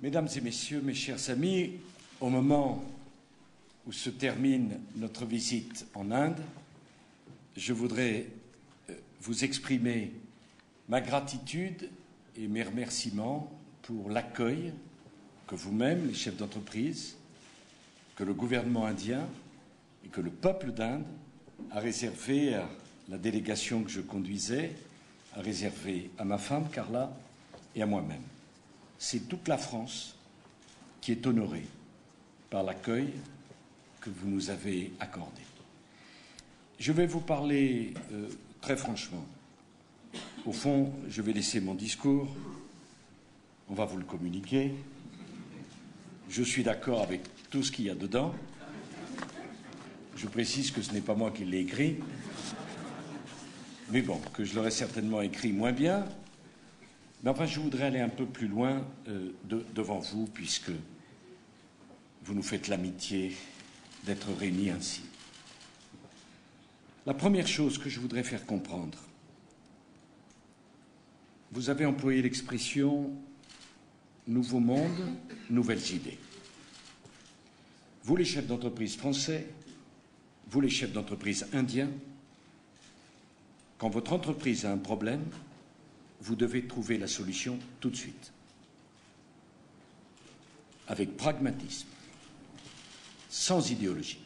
Mesdames et messieurs, mes chers amis, au moment où se termine notre visite en Inde, je voudrais vous exprimer ma gratitude et mes remerciements pour l'accueil que vous-même, les chefs d'entreprise, que le gouvernement indien et que le peuple d'Inde a réservé à la délégation que je conduisais, a réservé à ma femme Carla et à moi-même. C'est toute la France qui est honorée par l'accueil que vous nous avez accordé. Je vais vous parler très franchement. Au fond, je vais laisser mon discours, on va vous le communiquer. Je suis d'accord avec tout ce qu'il y a dedans. Je précise que ce n'est pas moi qui l'ai écrit, mais bon, que je l'aurais certainement écrit moins bien. Mais enfin, je voudrais aller un peu plus loin devant vous, puisque vous nous faites l'amitié d'être réunis ainsi. La première chose que je voudrais faire comprendre, vous avez employé l'expression « nouveau monde, nouvelles idées ». Vous, les chefs d'entreprise français, vous, les chefs d'entreprise indiens, quand votre entreprise a un problème, vous devez trouver la solution tout de suite, avec pragmatisme, sans idéologie.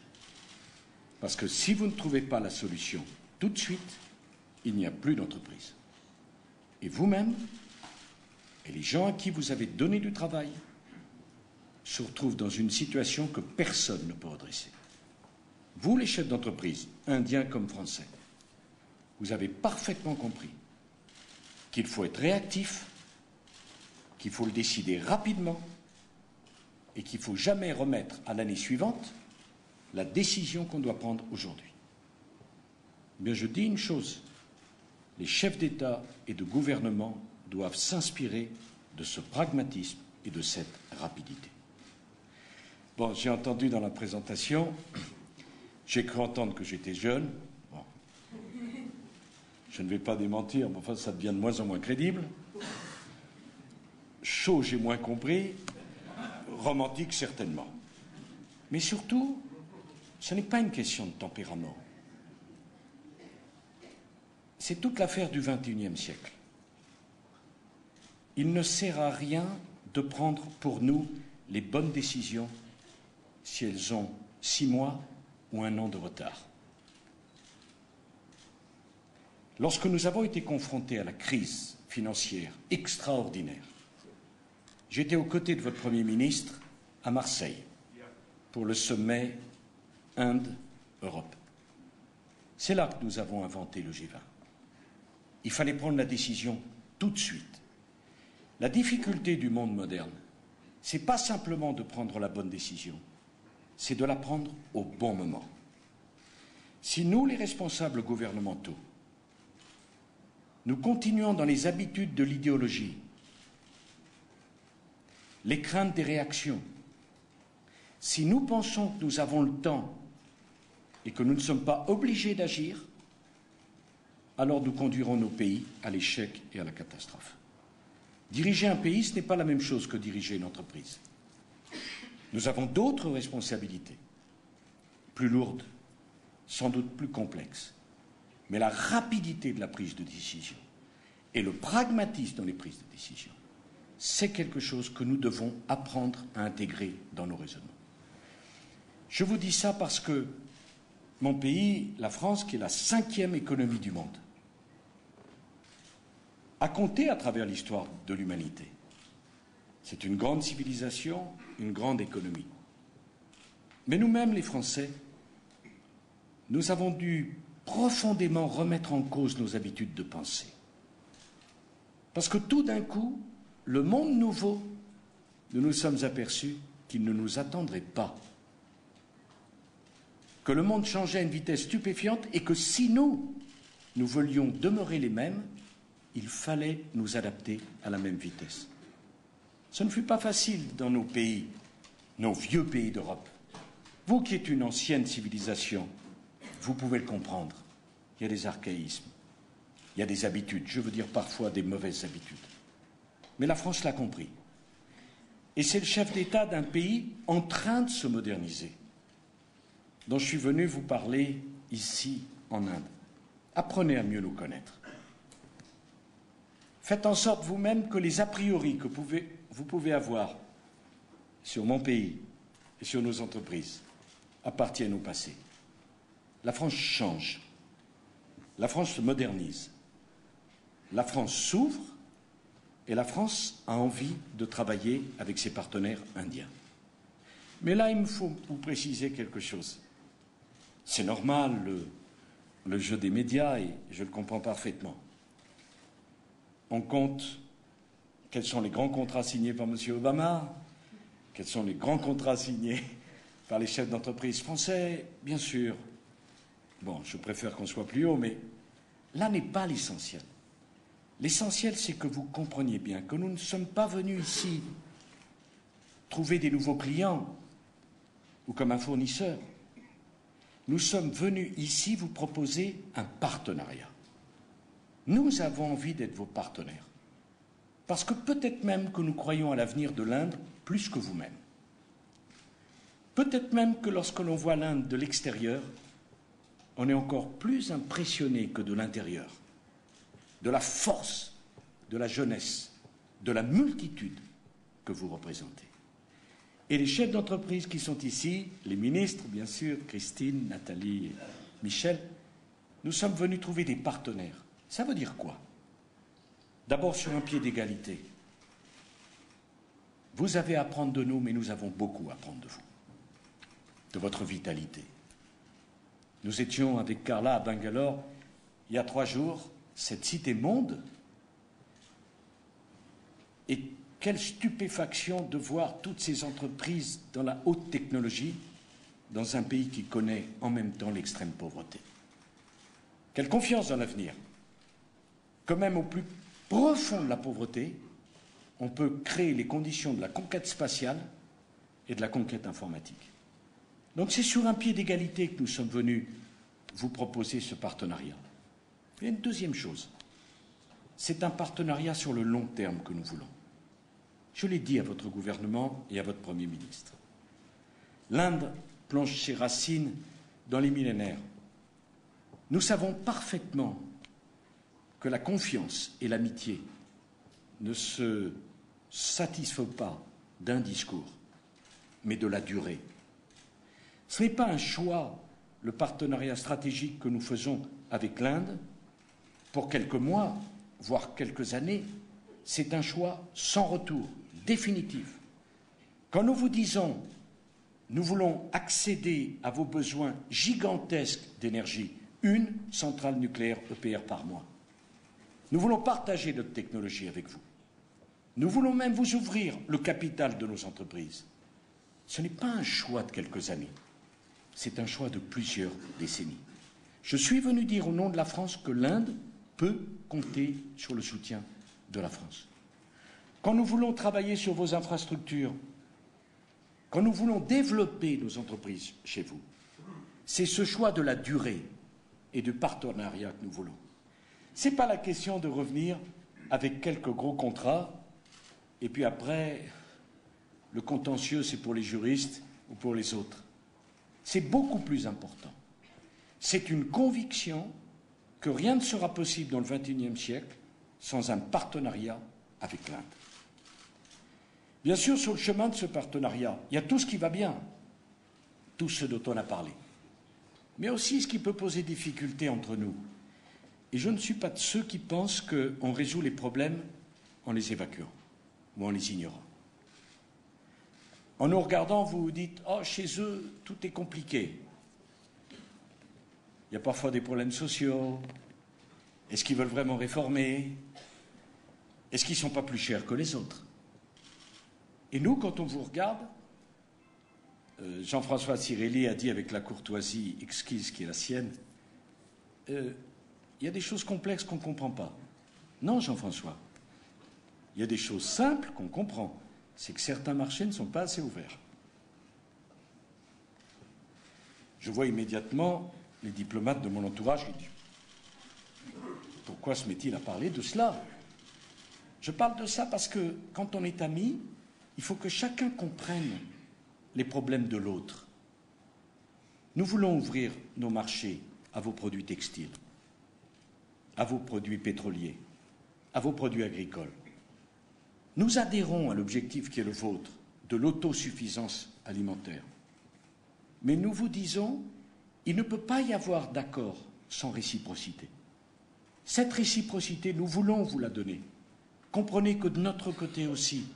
Parce que si vous ne trouvez pas la solution tout de suite, il n'y a plus d'entreprise. Et vous-même, et les gens à qui vous avez donné du travail, se retrouvent dans une situation que personne ne peut redresser. Vous, les chefs d'entreprise, indiens comme français, vous avez parfaitement compris qu'il faut être réactif, qu'il faut le décider rapidement et qu'il ne faut jamais remettre à l'année suivante la décision qu'on doit prendre aujourd'hui. Mais je dis une chose, les chefs d'État et de gouvernement doivent s'inspirer de ce pragmatisme et de cette rapidité. Bon, j'ai entendu dans la présentation, j'ai cru entendre que j'étais jeune. Bon. Je ne vais pas démentir, mais enfin, ça devient de moins en moins crédible. Chaud, j'ai moins compris. Romantique, certainement. Mais surtout, ce n'est pas une question de tempérament. C'est toute l'affaire du XXIe siècle. Il ne sert à rien de prendre pour nous les bonnes décisions si elles ont 6 mois ou 1 an de retard. Lorsque nous avons été confrontés à la crise financière extraordinaire, j'étais aux côtés de votre Premier ministre à Marseille pour le sommet Inde-Europe. C'est là que nous avons inventé le G20. Il fallait prendre la décision tout de suite. La difficulté du monde moderne, ce n'est pas simplement de prendre la bonne décision, c'est de la prendre au bon moment. Si nous, les responsables gouvernementaux, nous continuons dans les habitudes de l'idéologie, les craintes des réactions, si nous pensons que nous avons le temps et que nous ne sommes pas obligés d'agir, alors nous conduirons nos pays à l'échec et à la catastrophe. Diriger un pays, ce n'est pas la même chose que diriger une entreprise. Nous avons d'autres responsabilités, plus lourdes, sans doute plus complexes. Mais la rapidité de la prise de décision et le pragmatisme dans les prises de décision, c'est quelque chose que nous devons apprendre à intégrer dans nos raisonnements. Je vous dis ça parce que mon pays, la France, qui est la 5e économie du monde, a compté à travers l'histoire de l'humanité. C'est une grande civilisation, une grande économie. Mais nous-mêmes, les Français, nous avons dû profondément remettre en cause nos habitudes de pensée. Parce que tout d'un coup, le monde nouveau, nous nous sommes aperçus qu'il ne nous attendrait pas. Que le monde changeait à une vitesse stupéfiante et que si nous voulions demeurer les mêmes, il fallait nous adapter à la même vitesse. Ce ne fut pas facile dans nos pays, nos vieux pays d'Europe. Vous qui êtes une ancienne civilisation, vous pouvez le comprendre. Il y a des archaïsmes, il y a des habitudes, je veux dire parfois des mauvaises habitudes. Mais la France l'a compris. Et c'est le chef d'État d'un pays en train de se moderniser dont je suis venu vous parler ici en Inde. Apprenez à mieux nous connaître. Faites en sorte vous-même que les a priori que vous pouvez avoir sur mon pays et sur nos entreprises appartiennent au passé. La France change. La France se modernise. La France s'ouvre et la France a envie de travailler avec ses partenaires indiens. Mais là, il me faut vous préciser quelque chose. C'est normal, le jeu des médias, et je le comprends parfaitement. On compte quels sont les grands contrats signés par M. Obama, quels sont les grands contrats signés par les chefs d'entreprise français, bien sûr. Bon, je préfère qu'on soit plus haut, mais là n'est pas l'essentiel. L'essentiel, c'est que vous compreniez bien que nous ne sommes pas venus ici trouver des nouveaux clients ou comme un fournisseur. Nous sommes venus ici vous proposer un partenariat. Nous avons envie d'être vos partenaires. Parce que peut-être même que nous croyons à l'avenir de l'Inde plus que vous-même. Peut-être même que lorsque l'on voit l'Inde de l'extérieur, on est encore plus impressionné que de l'intérieur, de la force, de la jeunesse, de la multitude que vous représentez. Et les chefs d'entreprise qui sont ici, les ministres, bien sûr, Christine, Nathalie, Michel, nous sommes venus trouver des partenaires. Ça veut dire quoi? D'abord sur un pied d'égalité. Vous avez à apprendre de nous, mais nous avons beaucoup à apprendre de vous, de votre vitalité. Nous étions avec Carla à Bangalore il y a 3 jours, cette cité monde, et quelle stupéfaction de voir toutes ces entreprises dans la haute technologie dans un pays qui connaît en même temps l'extrême pauvreté. Quelle confiance dans l'avenir, que même au plus profond de la pauvreté, on peut créer les conditions de la conquête spatiale et de la conquête informatique. Donc c'est sur un pied d'égalité que nous sommes venus vous proposer ce partenariat. Il y a une deuxième chose, c'est un partenariat sur le long terme que nous voulons. Je l'ai dit à votre gouvernement et à votre Premier ministre. L'Inde plonge ses racines dans les millénaires. Nous savons parfaitement que la confiance et l'amitié ne se satisfont pas d'un discours, mais de la durée. Ce n'est pas un choix, le partenariat stratégique que nous faisons avec l'Inde, pour quelques mois, voire quelques années. C'est un choix sans retour, définitif. Quand nous vous disons « nous voulons accéder à vos besoins gigantesques d'énergie, 1 centrale nucléaire EPR par mois », nous voulons partager notre technologie avec vous. Nous voulons même vous ouvrir le capital de nos entreprises. Ce n'est pas un choix de quelques années, c'est un choix de plusieurs décennies. Je suis venu dire au nom de la France que l'Inde peut compter sur le soutien de la France. Quand nous voulons travailler sur vos infrastructures, quand nous voulons développer nos entreprises chez vous, c'est ce choix de la durée et du partenariat que nous voulons. Ce n'est pas la question de revenir avec quelques gros contrats et puis après, le contentieux, c'est pour les juristes ou pour les autres. C'est beaucoup plus important. C'est une conviction que rien ne sera possible dans le XXIe siècle sans un partenariat avec l'Inde. Bien sûr, sur le chemin de ce partenariat, il y a tout ce qui va bien, tout ce dont on a parlé, mais aussi ce qui peut poser difficulté entre nous. Et je ne suis pas de ceux qui pensent qu'on résout les problèmes en les évacuant ou en les ignorant. En nous regardant, vous vous dites « Oh, chez eux, tout est compliqué. Il y a parfois des problèmes sociaux. Est-ce qu'ils veulent vraiment réformer? Est-ce qu'ils ne sont pas plus chers que les autres ?» Et nous, quand on vous regarde, Jean-François Cirelli a dit avec la courtoisie exquise qui est la sienne, il y a des choses complexes qu'on ne comprend pas. Non, Jean-François. Il y a des choses simples qu'on comprend. C'est que certains marchés ne sont pas assez ouverts. Je vois immédiatement les diplomates de mon entourage qui disent « Pourquoi se met-il à parler de cela ?» Je parle de ça parce que quand on est amis, Il faut que chacun comprenne les problèmes de l'autre. Nous voulons ouvrir nos marchés à vos produits textiles, à vos produits pétroliers, à vos produits agricoles. Nous adhérons à l'objectif qui est le vôtre, de l'autosuffisance alimentaire. Mais nous vous disons, il ne peut pas y avoir d'accord sans réciprocité. Cette réciprocité, nous voulons vous la donner. Comprenez que de notre côté aussi,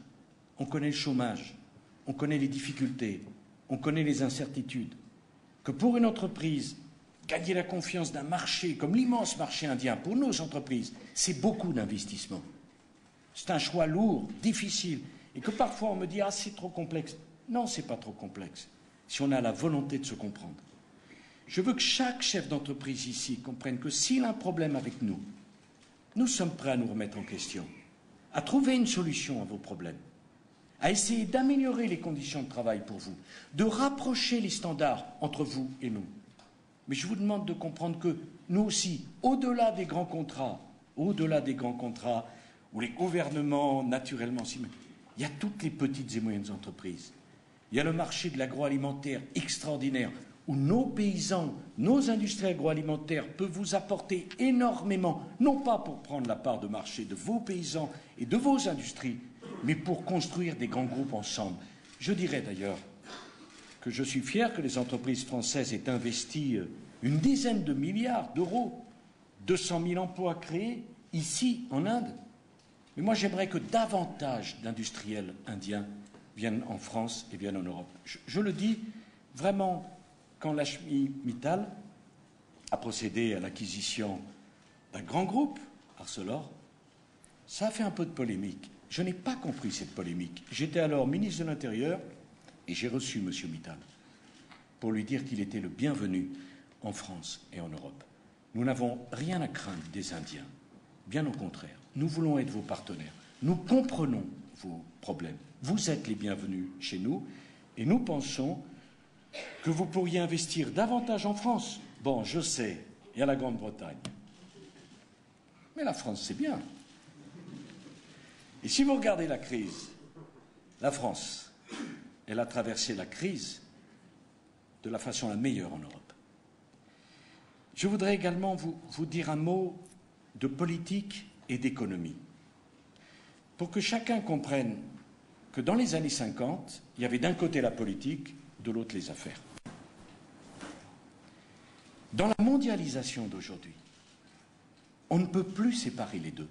on connaît le chômage, on connaît les difficultés, on connaît les incertitudes. Que pour une entreprise, gagner la confiance d'un marché comme l'immense marché indien, pour nos entreprises, c'est beaucoup d'investissement. C'est un choix lourd, difficile, et que parfois on me dit « Ah, c'est trop complexe ». Non, ce n'est pas trop complexe, si on a la volonté de se comprendre. Je veux que chaque chef d'entreprise ici comprenne que s'il a un problème avec nous, nous sommes prêts à nous remettre en question, à trouver une solution à vos problèmes, à essayer d'améliorer les conditions de travail pour vous, de rapprocher les standards entre vous et nous. Mais je vous demande de comprendre que nous aussi, au-delà des grands contrats, où les gouvernements, naturellement, il y a toutes les petites et moyennes entreprises. Il y a le marché de l'agroalimentaire extraordinaire, où nos paysans, nos industries agroalimentaires peuvent vous apporter énormément, non pas pour prendre la part de marché de vos paysans et de vos industries, mais pour construire des grands groupes ensemble. Je dirais d'ailleurs que je suis fier que les entreprises françaises aient investi une dizaine de milliards d'euros, 200 000 emplois créés ici en Inde. Mais moi j'aimerais que davantage d'industriels indiens viennent en France et viennent en Europe. Je le dis vraiment, quand Lakshmi Mittal a procédé à l'acquisition d'un grand groupe, Arcelor, ça a fait un peu de polémique. Je n'ai pas compris cette polémique. J'étais alors ministre de l'Intérieur et j'ai reçu M. Mittal pour lui dire qu'il était le bienvenu en France et en Europe. Nous n'avons rien à craindre des Indiens. Bien au contraire. Nous voulons être vos partenaires. Nous comprenons vos problèmes. Vous êtes les bienvenus chez nous et nous pensons que vous pourriez investir davantage en France. Bon, je sais, il y a la Grande-Bretagne. Mais la France, c'est bien. Et si vous regardez la crise, la France, elle a traversé la crise de la façon la meilleure en Europe. Je voudrais également vous dire un mot de politique et d'économie, pour que chacun comprenne que dans les années 50, il y avait d'un côté la politique, de l'autre les affaires. Dans la mondialisation d'aujourd'hui, on ne peut plus séparer les deux,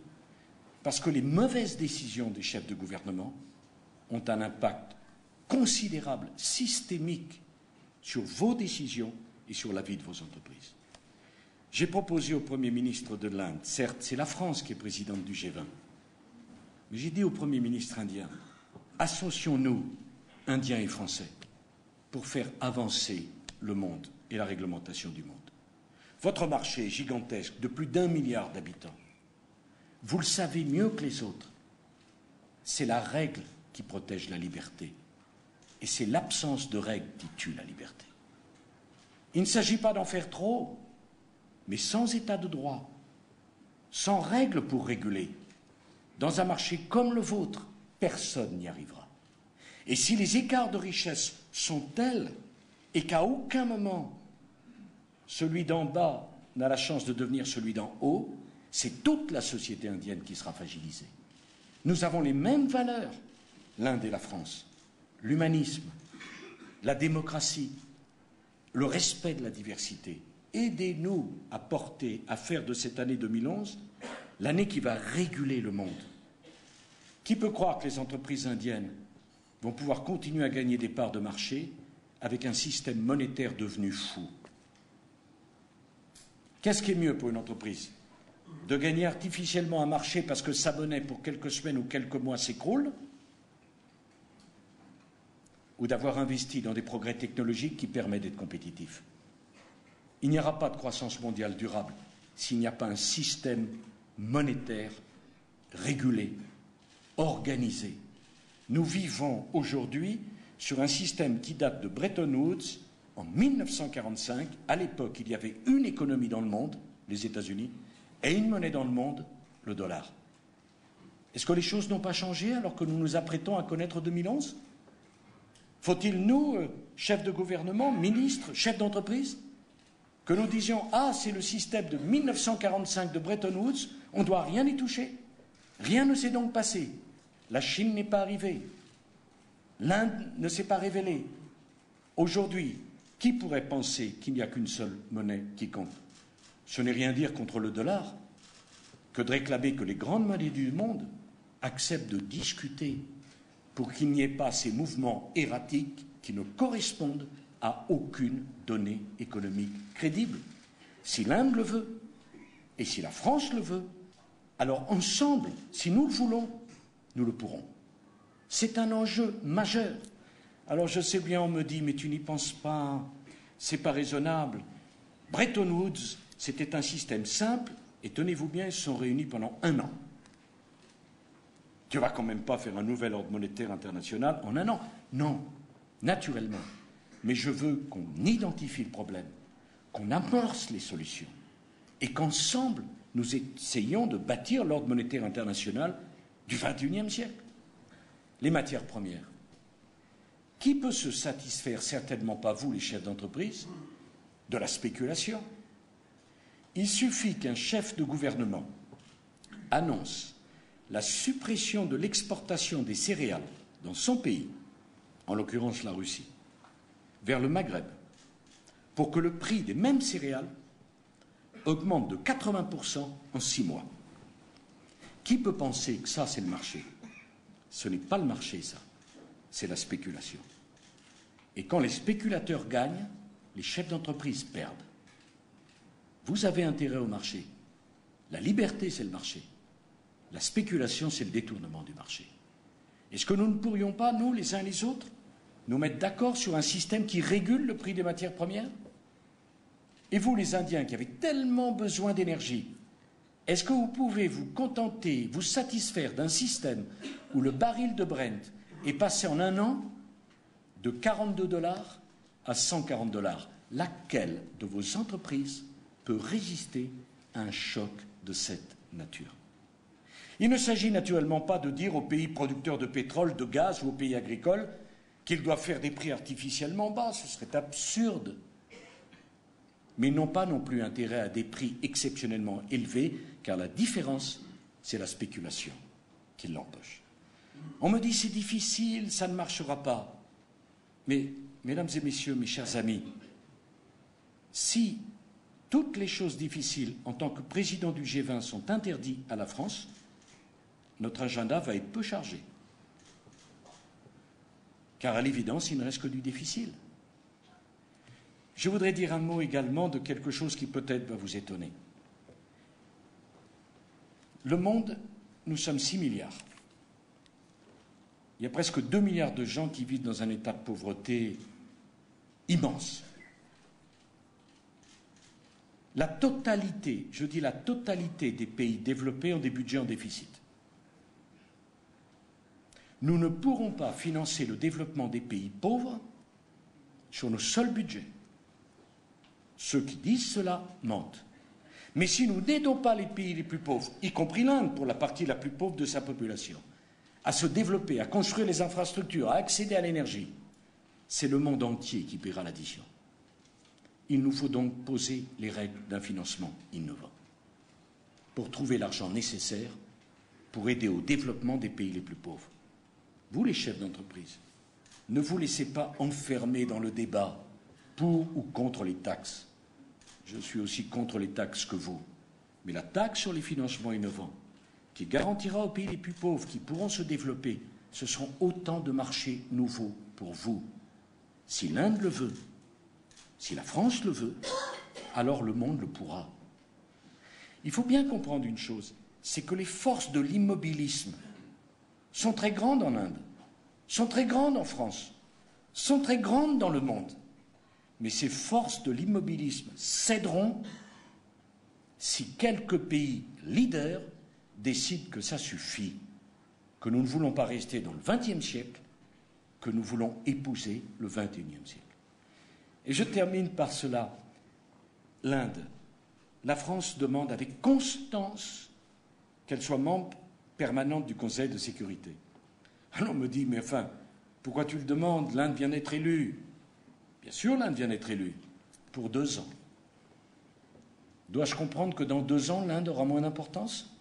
parce que les mauvaises décisions des chefs de gouvernement ont un impact considérable, systémique, sur vos décisions et sur la vie de vos entreprises. J'ai proposé au Premier ministre de l'Inde, certes, c'est la France qui est présidente du G20, mais j'ai dit au Premier ministre indien, associons-nous, Indiens et Français, pour faire avancer le monde et la réglementation du monde. Votre marché est gigantesque, de plus d'1 milliard d'habitants. Vous le savez mieux que les autres. C'est la règle qui protège la liberté. Et c'est l'absence de règles qui tue la liberté. Il ne s'agit pas d'en faire trop, mais sans état de droit, sans règles pour réguler. Dans un marché comme le vôtre, personne n'y arrivera. Et si les écarts de richesse sont tels et qu'à aucun moment celui d'en bas n'a la chance de devenir celui d'en haut, c'est toute la société indienne qui sera fragilisée. Nous avons les mêmes valeurs, l'Inde et la France, l'humanisme, la démocratie, le respect de la diversité. Aidez-nous à faire de cette année 2011 l'année qui va réguler le monde. Qui peut croire que les entreprises indiennes vont pouvoir continuer à gagner des parts de marché avec un système monétaire devenu fou? Qu'est-ce qui est mieux pour une entreprise? De gagner artificiellement un marché parce que sa monnaie pour quelques semaines ou quelques mois s'écroule, ou d'avoir investi dans des progrès technologiques qui permettent d'être compétitifs? Il n'y aura pas de croissance mondiale durable s'il n'y a pas un système monétaire régulé, organisé. Nous vivons aujourd'hui sur un système qui date de Bretton Woods en 1945. À l'époque, il y avait une économie dans le monde, les États-Unis, et une monnaie dans le monde, le dollar. Est-ce que les choses n'ont pas changé alors que nous nous apprêtons à connaître 2011? Faut-il, nous, chefs de gouvernement, ministres, chefs d'entreprise, que nous disions « Ah, c'est le système de 1945 de Bretton Woods, on ne doit rien y toucher. Rien ne s'est donc passé. La Chine n'est pas arrivée. L'Inde ne s'est pas révélée. Aujourd'hui, qui pourrait penser qu'il n'y a qu'une seule monnaie qui compte? Ce n'est rien dire contre le dollar que de réclamer que les grandes monnaies du monde acceptent de discuter pour qu'il n'y ait pas ces mouvements erratiques qui ne correspondent à aucune donnée économique crédible. Si l'Inde le veut, et si la France le veut, alors ensemble, si nous le voulons, nous le pourrons. C'est un enjeu majeur. Alors je sais bien, on me dit, mais tu n'y penses pas, c'est pas raisonnable. Bretton Woods, c'était un système simple, et tenez-vous bien, ils se sont réunis pendant 1 an. Tu vas quand même pas faire un nouvel ordre monétaire international en 1 an. Non, naturellement. Mais je veux qu'on identifie le problème, qu'on amorce les solutions, et qu'ensemble, nous essayons de bâtir l'ordre monétaire international du XXIe siècle. Les matières premières. Qui peut se satisfaire, certainement pas vous, les chefs d'entreprise, de la spéculation? Il suffit qu'un chef de gouvernement annonce la suppression de l'exportation des céréales dans son pays, en l'occurrence la Russie, vers le Maghreb, pour que le prix des mêmes céréales augmente de 80% en 6 mois. Qui peut penser que ça, c'est le marché? Ce n'est pas le marché, ça. C'est la spéculation. Et quand les spéculateurs gagnent, les chefs d'entreprise perdent. Vous avez intérêt au marché. La liberté, c'est le marché. La spéculation, c'est le détournement du marché. Est-ce que nous ne pourrions pas, nous, les uns et les autres, nous mettre d'accord sur un système qui régule le prix des matières premières? Et vous, les Indiens, qui avez tellement besoin d'énergie, est-ce que vous pouvez vous contenter, vous satisfaire d'un système où le baril de Brent est passé en 1 an de 42 $ à 140 $? Laquelle de vos entreprises peut résister à un choc de cette nature? Il ne s'agit naturellement pas de dire aux pays producteurs de pétrole, de gaz ou aux pays agricoles qu'ils doivent faire des prix artificiellement bas, ce serait absurde. Mais ils n'ont pas non plus intérêt à des prix exceptionnellement élevés, car la différence, c'est la spéculation qui l'empoche. On me dit c'est difficile, ça ne marchera pas. Mais, mesdames et messieurs, mes chers amis, si toutes les choses difficiles en tant que président du G20 sont interdites à la France, notre agenda va être peu chargé. Car à l'évidence, il ne reste que du difficile. Je voudrais dire un mot également de quelque chose qui peut-être va vous étonner. Le monde, nous sommes 6 milliards. Il y a presque 2 milliards de gens qui vivent dans un état de pauvreté immense. La totalité, je dis la totalité des pays développés ont des budgets en déficit. Nous ne pourrons pas financer le développement des pays pauvres sur nos seuls budgets. Ceux qui disent cela mentent. Mais si nous n'aidons pas les pays les plus pauvres, y compris l'Inde pour la partie la plus pauvre de sa population, à se développer, à construire les infrastructures, à accéder à l'énergie, c'est le monde entier qui paiera l'addition. Il nous faut donc poser les règles d'un financement innovant pour trouver l'argent nécessaire pour aider au développement des pays les plus pauvres. Vous, les chefs d'entreprise, ne vous laissez pas enfermer dans le débat pour ou contre les taxes. Je suis aussi contre les taxes que vous. Mais la taxe sur les financements innovants, qui garantira aux pays les plus pauvres qui pourront se développer, ce seront autant de marchés nouveaux pour vous. Si l'Inde le veut, si la France le veut, alors le monde le pourra. Il faut bien comprendre une chose, c'est que les forces de l'immobilisme sont très grandes en Inde, sont très grandes en France, sont très grandes dans le monde. Mais ces forces de l'immobilisme céderont si quelques pays leaders décident que ça suffit, que nous ne voulons pas rester dans le XXe siècle, que nous voulons épouser le XXIe siècle. Et je termine par cela. L'Inde, la France demande avec constance qu'elle soit membre permanente du Conseil de sécurité. Alors on me dit, mais enfin, pourquoi tu le demandes? L'Inde vient d'être élue. Bien sûr, l'Inde vient d'être élue, pour 2 ans. Dois-je comprendre que dans 2 ans, l'Inde aura moins d'importance?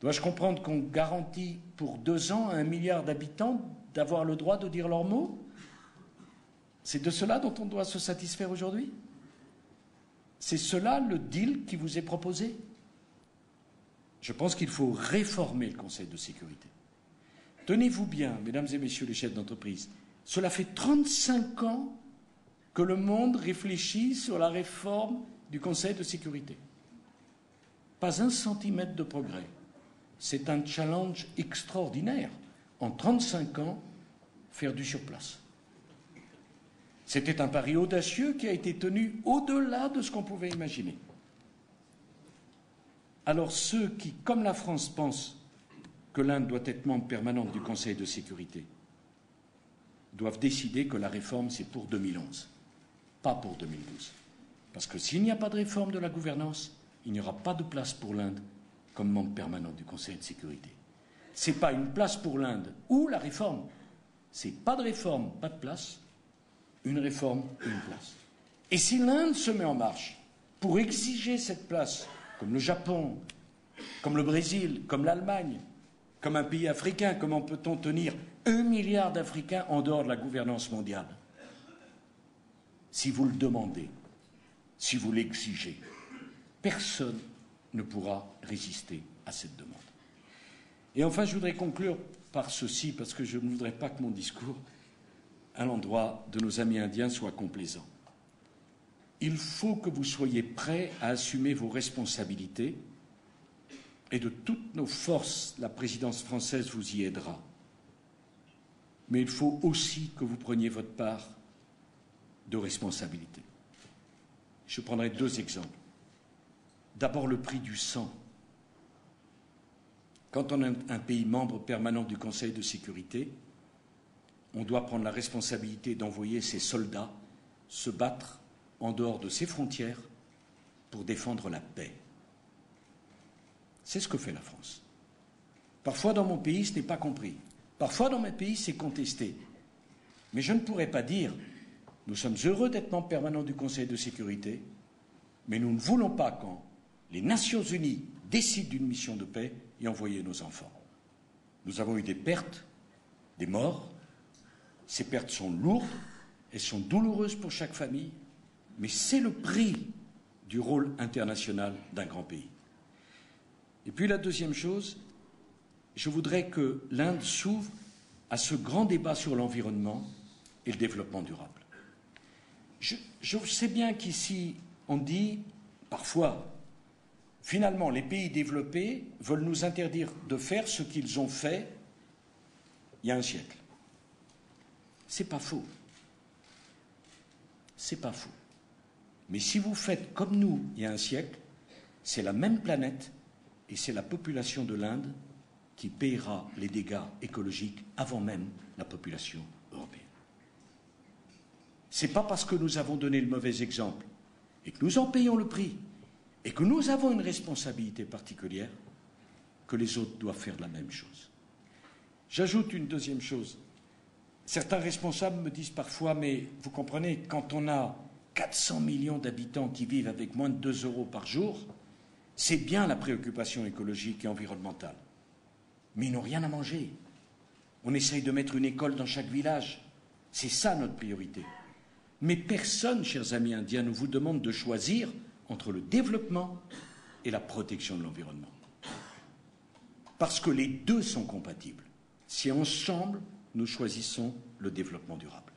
Dois-je comprendre qu'on garantit pour 2 ans à 1 milliard d'habitants d'avoir le droit de dire leurs mots? C'est de cela dont on doit se satisfaire aujourd'hui? C'est cela le deal qui vous est proposé? Je pense qu'il faut réformer le Conseil de sécurité. Tenez-vous bien, mesdames et messieurs les chefs d'entreprise, cela fait 35 ans que le monde réfléchit sur la réforme du Conseil de sécurité. Pas 1 centimètre de progrès. C'est un challenge extraordinaire. En 35 ans, faire du surplace. C'était un pari audacieux qui a été tenu au-delà de ce qu'on pouvait imaginer. Alors ceux qui, comme la France, pensent que l'Inde doit être membre permanente du Conseil de sécurité, doivent décider que la réforme, c'est pour 2011, pas pour 2012. Parce que s'il n'y a pas de réforme de la gouvernance, il n'y aura pas de place pour l'Inde comme membre permanent du Conseil de sécurité. Ce n'est pas une place pour l'Inde ou la réforme. C'est pas de réforme, pas de place. Une réforme, une place. Et si l'Inde se met en marche pour exiger cette place, comme le Japon, comme le Brésil, comme l'Allemagne, comme un pays africain, comment peut-on tenir 1 milliard d'Africains en dehors de la gouvernance mondiale? Si vous le demandez, si vous l'exigez, personne ne pourra résister à cette demande. Et enfin, je voudrais conclure par ceci, parce que je ne voudrais pas que mon discours à l'endroit de nos amis indiens soit complaisant. Il faut que vous soyez prêts à assumer vos responsabilités, et de toutes nos forces, la présidence française vous y aidera. Mais il faut aussi que vous preniez votre part de responsabilité. Je prendrai 2 exemples. D'abord, le prix du sang. Quand on est un pays membre permanent du Conseil de sécurité, on doit prendre la responsabilité d'envoyer ses soldats se battre en dehors de ses frontières pour défendre la paix. C'est ce que fait la France. Parfois, dans mon pays, ce n'est pas compris. Parfois, dans mes pays, c'est contesté. Mais je ne pourrais pas dire « Nous sommes heureux d'être membres permanents du Conseil de sécurité, mais nous ne voulons pas, quand les Nations Unies décident d'une mission de paix, y envoyer nos enfants. » Nous avons eu des pertes, des morts. Ces pertes sont lourdes, elles sont douloureuses pour chaque famille, mais c'est le prix du rôle international d'un grand pays. Et puis la deuxième chose, je voudrais que l'Inde s'ouvre à ce grand débat sur l'environnement et le développement durable. Je sais bien qu'ici, on dit, parfois, finalement, les pays développés veulent nous interdire de faire ce qu'ils ont fait il y a un siècle. C'est pas faux. C'est pas faux. Mais si vous faites comme nous il y a un siècle, c'est la même planète et c'est la population de l'Inde qui paiera les dégâts écologiques avant même la population européenne. Ce n'est pas parce que nous avons donné le mauvais exemple et que nous en payons le prix et que nous avons une responsabilité particulière que les autres doivent faire la même chose. J'ajoute une deuxième chose. Certains responsables me disent parfois, mais vous comprenez, quand on a 400 millions d'habitants qui vivent avec moins de 2 € par jour, c'est bien la préoccupation écologique et environnementale. Mais ils n'ont rien à manger. On essaye de mettre une école dans chaque village. C'est ça notre priorité. Mais personne, chers amis indiens, ne vous demande de choisir entre le développement et la protection de l'environnement. Parce que les deux sont compatibles. Si ensemble, nous choisissons le développement durable.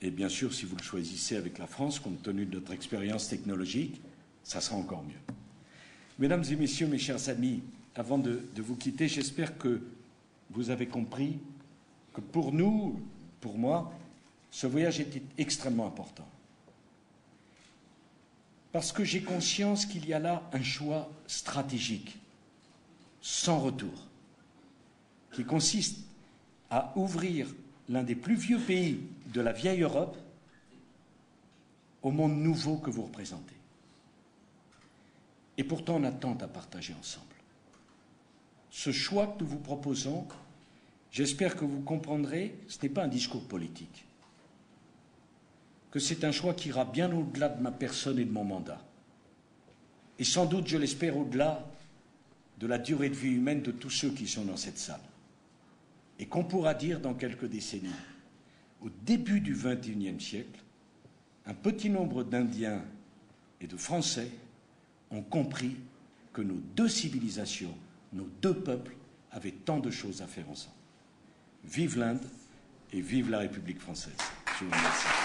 Et bien sûr, si vous le choisissez avec la France, compte tenu de notre expérience technologique, ça sera encore mieux. Mesdames et messieurs, mes chers amis, avant de vous quitter, j'espère que vous avez compris que pour nous, pour moi, ce voyage était extrêmement important. Parce que j'ai conscience qu'il y a là un choix stratégique, sans retour, qui consiste à ouvrir l'un des plus vieux pays de la vieille Europe au monde nouveau que vous représentez. Et pourtant, on a tant à partager ensemble. Ce choix que nous vous proposons, j'espère que vous comprendrez, ce n'est pas un discours politique, que c'est un choix qui ira bien au-delà de ma personne et de mon mandat. Et sans doute, je l'espère, au-delà de la durée de vie humaine de tous ceux qui sont dans cette salle. Et qu'on pourra dire dans quelques décennies, au début du XXIe siècle, un petit nombre d'Indiens et de Français ont compris que nos deux civilisations, nos deux peuples avaient tant de choses à faire ensemble. Vive l'Inde et vive la République française. Je vous remercie.